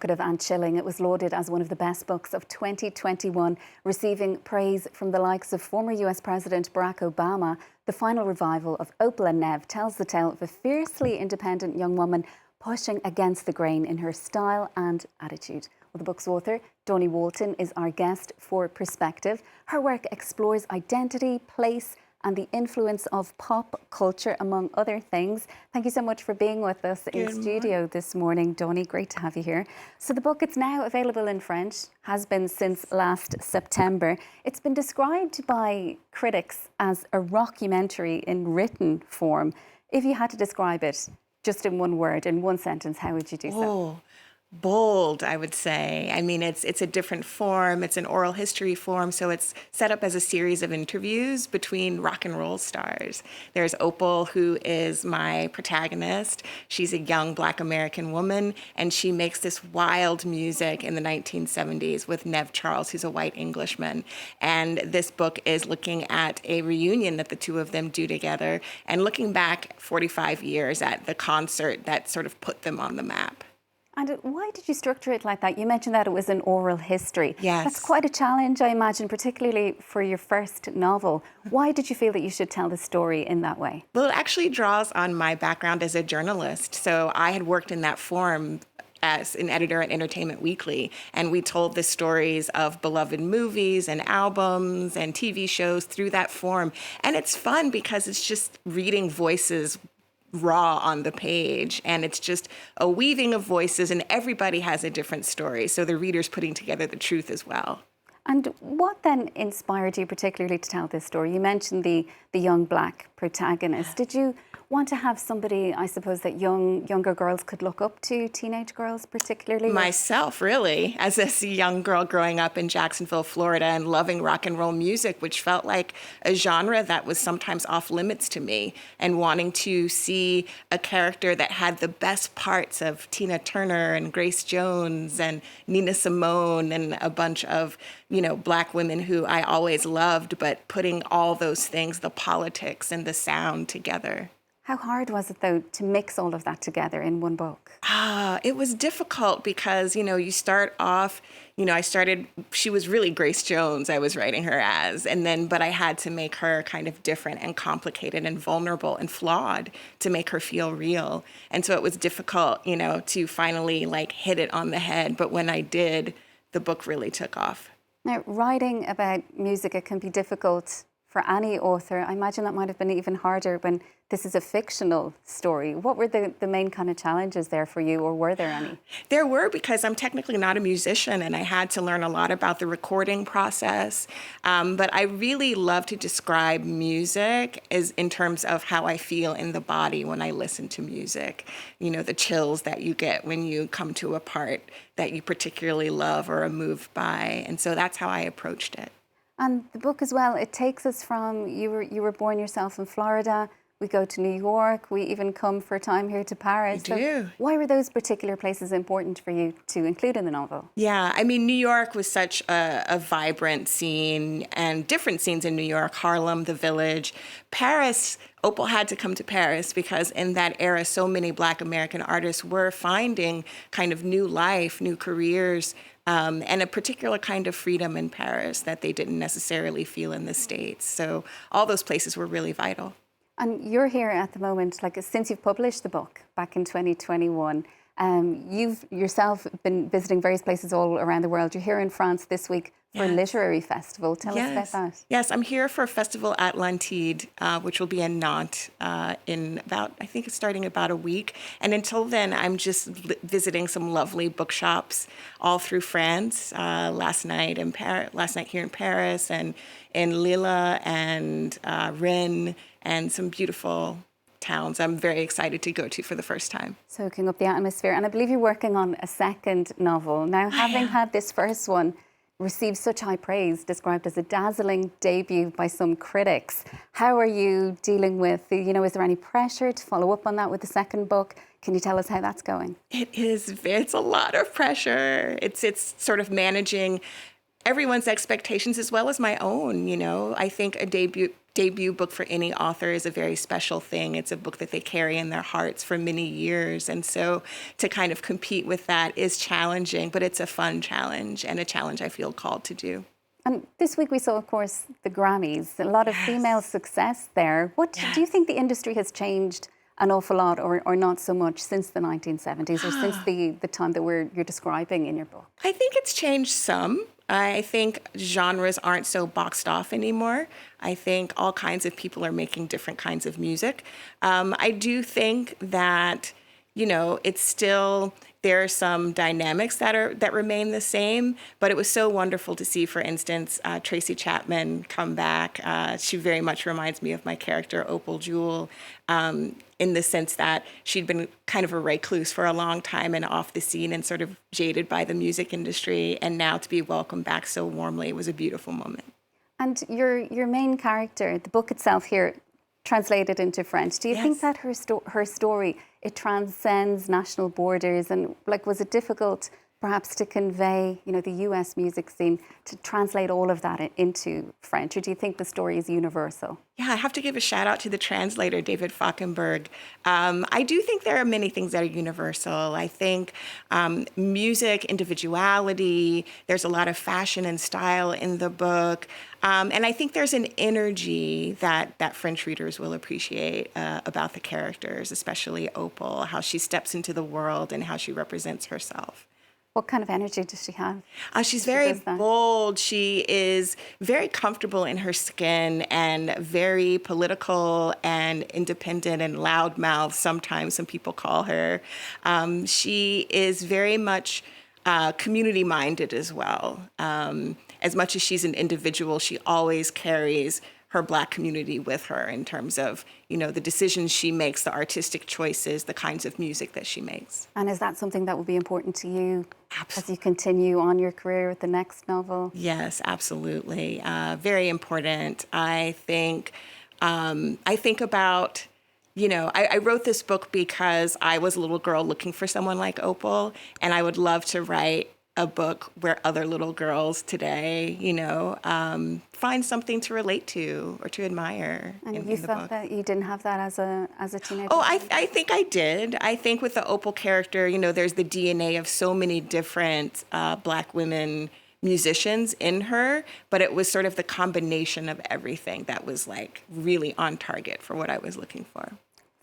provocative and chilling. It was lauded as one of the best books of 2021, receiving praise from the likes of former US President Barack Obama. The final revival of Opal and Nev tells the tale of a fiercely independent young woman pushing against the grain in her style and attitude. Well, the book's author, Dawnie Walton, is our guest for Perspective. Her work explores identity, place, and the influence of pop culture, among other things. Thank you so much for being with us in studio this morning, Dawnie. Great to have you here. So the book, it's now available in French, has been since last September. It's been described by critics as a rockumentary in written form. If you had to describe it just in one word, in one sentence, how would you do so? Bold, I would say. I mean, it's a different form. It's an oral history form, so it's set up as a series of interviews between rock and roll stars. There's Opal, who is my protagonist. She's a young Black American woman, and she makes this wild music in the 1970s with Nev Charles, who's a white Englishman. And this book is looking at a reunion that the two of them do together and looking back 45 years at the concert that sort of put them on the map. And why did you structure it like that? You mentioned that it was an oral history. Yes. That's quite a challenge, I imagine, particularly for your first novel. Why did you feel that you should tell the story in that way? Well, it actually draws on my background as a journalist. So I had worked in that form as an editor at Entertainment Weekly, and we told the stories of beloved movies and albums and TV shows through that form. And it's fun because it's just reading voices raw on the page, and it's just a weaving of voices, and everybody has a different story, so the reader's putting together the truth as well. And what then inspired you particularly to tell this story? You mentioned the young Black protagonist. Did you want to have somebody, I suppose, that younger girls could look up to, teenage girls particularly? Myself, really, as a young girl growing up in Jacksonville, Florida, and loving rock and roll music, which felt like a genre that was sometimes off limits to me, and wanting to see a character that had the best parts of Tina Turner and Grace Jones and Nina Simone and a bunch of, Black women who I always loved, but putting all those things, the politics and the sound together. How hard was it, though, to mix all of that together in one book? It was difficult because, you start off, she was really Grace Jones I was writing her as, but I had to make her kind of different and complicated and vulnerable and flawed to make her feel real. And so it was difficult, to finally hit it on the head. But when I did, the book really took off. Now, writing about music, it can be difficult for any author. I imagine that might have been even harder when this is a fictional story. What were the main kind of challenges there for you, or were there any? There were, because I'm technically not a musician, and I had to learn a lot about the recording process. But I really love to describe music as in terms of how I feel in the body when I listen to music. The chills that you get when you come to a part that you particularly love or are moved by. And so that's how I approached it. And the book as well, it takes us from, you were born yourself in Florida, we go to New York, we even come for a time here to Paris. We do. So why were those particular places important for you to include in the novel? Yeah, I mean, New York was such a vibrant scene, and different scenes in New York, Harlem, the Village. Paris, Opal had to come to Paris because in that era, so many Black American artists were finding kind of new life, new careers, and a particular kind of freedom in Paris that they didn't necessarily feel in the States. So all those places were really vital. And you're here at the moment, since you've published the book back in 2021, you've yourself been visiting various places all around the world. You're here in France this week for a literary festival. Tell us about that. Yes, I'm here for a festival at Lauded, which will be in Nantes in I think it's starting about a week. And until then, I'm just visiting some lovely bookshops all through France. Last night here in Paris, and in Lille and Rennes, and some beautiful towns I'm very excited to go to for the first time. Soaking up the atmosphere. And I believe you're working on a second novel. Now, having had this first one receive such high praise, described as a dazzling debut by some critics, how are you dealing with, is there any pressure to follow up on that with the second book? Can you tell us how that's going? It's a lot of pressure. It's sort of managing everyone's expectations as well as my own. I think a debut debut book for any author is a very special thing. It's a book that they carry in their hearts for many years. And so to kind of compete with that is challenging, but it's a fun challenge and a challenge I feel called to do. And this week we saw, of course, the Grammys, a lot of female success there. What do you think the industry has changed an awful lot or not so much since the 1970s or since the time that you're describing in your book? I think it's changed some. I think genres aren't so boxed off anymore. I think all kinds of people are making different kinds of music. I do think that, it's still, there are some dynamics that remain the same, but it was so wonderful to see, for instance, Tracy Chapman come back. She very much reminds me of my character, Opal Jewel, in the sense that she'd been kind of a recluse for a long time and off the scene and sort of jaded by the music industry. And now to be welcomed back so warmly was a beautiful moment. And your main character, the book itself here, translated into French, do you think that her story, it transcends national borders? And was it difficult perhaps to convey, the US music scene, to translate all of that into French? Or do you think the story is universal? Yeah, I have to give a shout out to the translator, David Falkenberg. I do think there are many things that are universal. I think music, individuality, there's a lot of fashion and style in the book. And I think there's an energy that French readers will appreciate about the characters, especially Opal, how she steps into the world and how she represents herself. What kind of energy does she have? She's very bold. She is very comfortable in her skin and very political and independent and loudmouth, sometimes some people call her. She is very much community-minded as well. As much as she's an individual, she always carries her Black community with her in terms of, the decisions she makes, the artistic choices, the kinds of music that she makes. And is that something that will be important to you as you continue on your career with the next novel? Yes, absolutely. Very important. I think about, I wrote this book because I was a little girl looking for someone like Opal, and I would love to write a book where other little girls today, find something to relate to or to admire. And you felt that you didn't have that as a teenager? Oh, I think I did. I think with the Opal character, there's the DNA of so many different Black women musicians in her, but it was sort of the combination of everything that was really on target for what I was looking for.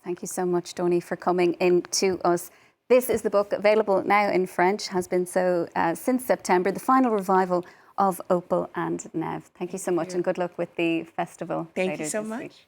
Thank you so much, Dawnie, for coming in to us. This is the book available now in French, has been so since September, the final revival of Opal and Nev. Thank you so much and good luck with the festival. Thank you so much.